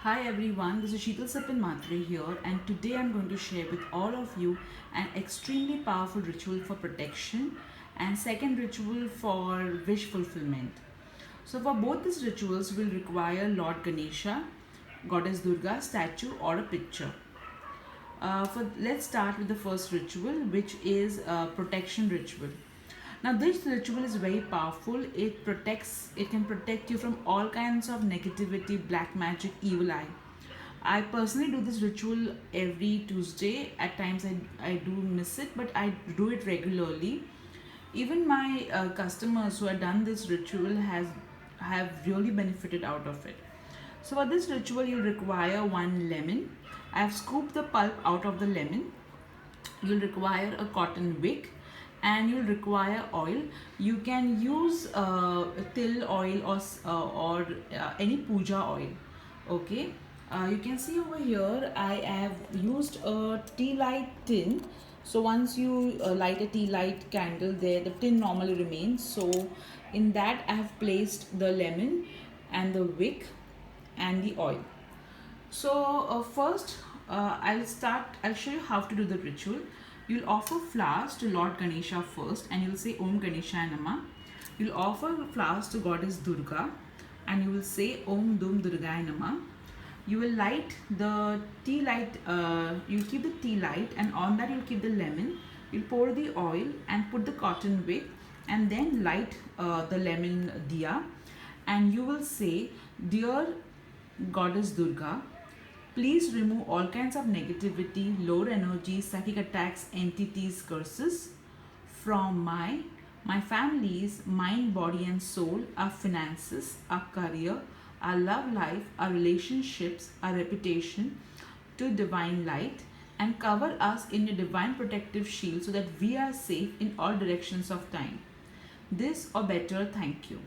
Hi everyone, this is Sheetal Sapin Matre here, and today I'm going to share with all of you an extremely powerful ritual for protection and second ritual for wish fulfillment. So for both these rituals will require Lord Ganesha, Goddess Durga statue or a picture. Let's start with the first ritual, which is a protection ritual. Now this ritual is very powerful. It can protect you from all kinds of negativity, black magic, evil eye. I personally do this ritual every Tuesday. At times I do miss it, but I do it regularly. Even my customers who have done this ritual have really benefited out of it. So for this ritual, you require one lemon. I have scooped the pulp out of the lemon. You'll require a cotton wick, and you'll require oil. You can use till oil or any puja oil. Okay. You can see over here I have used a tea light tin. So once you light a tea light candle there, the tin normally remains. So in that I have placed the lemon and the wick and the oil. So first, I'll show you how to do the ritual. You'll offer flowers to Lord Ganesha first, and you'll say Om Ganeshaya Namah. You'll offer flowers to Goddess Durga, and you will say Om Dum Durgaya Namah. You will light the tea light. You'll keep the tea light, and on that you'll keep the lemon. You'll pour the oil and put the cotton wick, and then light the lemon diya, and you will say, "Dear Goddess Durga, please remove all kinds of negativity, low energy, psychic attacks, entities, curses from my family's mind, body, and soul, our finances, our career, our love life, our relationships, our reputation to divine light, and cover us in your divine protective shield so that we are safe in all directions of time. This or better, thank you."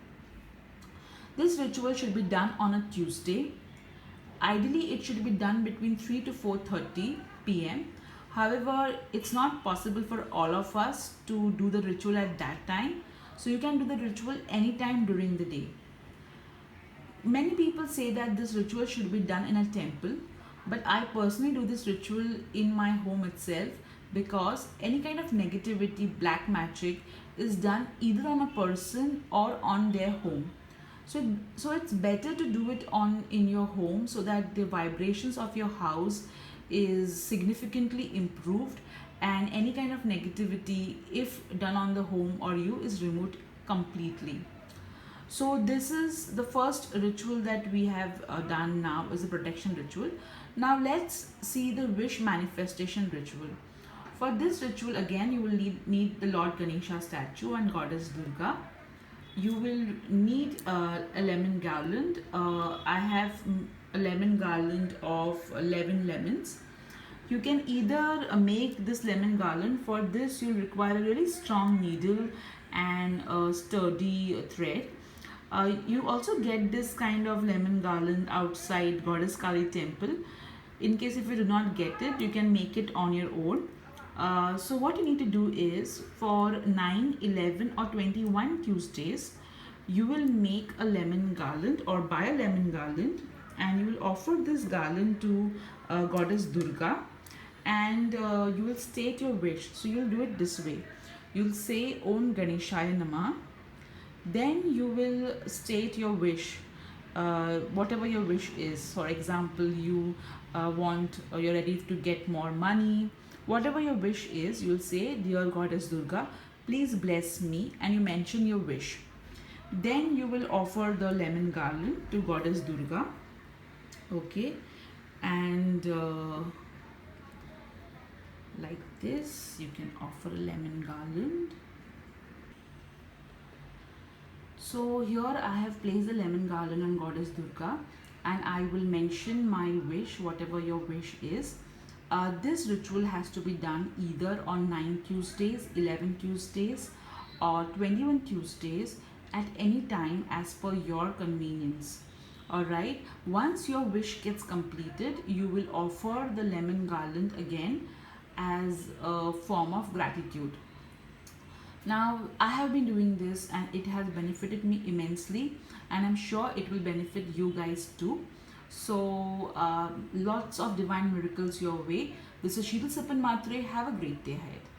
This ritual should be done on a Tuesday. Ideally, it should be done between 3 to 4:30 p.m. However, it's not possible for all of us to do the ritual at that time. So you can do the ritual anytime during the day. Many people say that this ritual should be done in a temple, but I personally do this ritual in my home itself because any kind of negativity, black magic is done either on a person or on their home. So it's better to do it on in your home so that the vibrations of your house is significantly improved, and any kind of negativity, if done on the home or you, is removed completely. So this is the first ritual that we have done now, is a protection ritual. Now let's see the wish manifestation ritual. For this ritual, again, you will need the Lord Ganesha statue and Goddess Durga. You will need a lemon garland. I have a lemon garland of 11 lemons. You can either make this lemon garland. For this, you'll require a really strong needle and a sturdy thread. You also get this kind of lemon garland outside Goddess Kali temple. In case if you do not get it, you can make it on your own. So what you need to do is, for 9, 11 or 21 Tuesdays, you will make a lemon garland or buy a lemon garland, and you will offer this garland to Goddess Durga, and you will state your wish. So you'll do it this way. You'll say Om Ganeshaya Namah. Then you will state your wish, whatever your wish is. For example, you want or you're ready to get more money. Whatever your wish is, you'll say, "Dear Goddess Durga, please bless me," and you mention your wish. Then you will offer the lemon garland to Goddess Durga. Okay, and like this, you can offer a lemon garland. So here I have placed the lemon garland on Goddess Durga, and I will mention my wish, whatever your wish is. This ritual has to be done either on 9 Tuesdays, 11 Tuesdays, or 21 Tuesdays, at any time as per your convenience. Alright, once your wish gets completed, you will offer the lemon garland again as a form of gratitude. Now, I have been doing this and it has benefited me immensely, and I'm sure it will benefit you guys too. So, lots of divine miracles your way. This is Sheetal Sapan Matre. Have a great day ahead.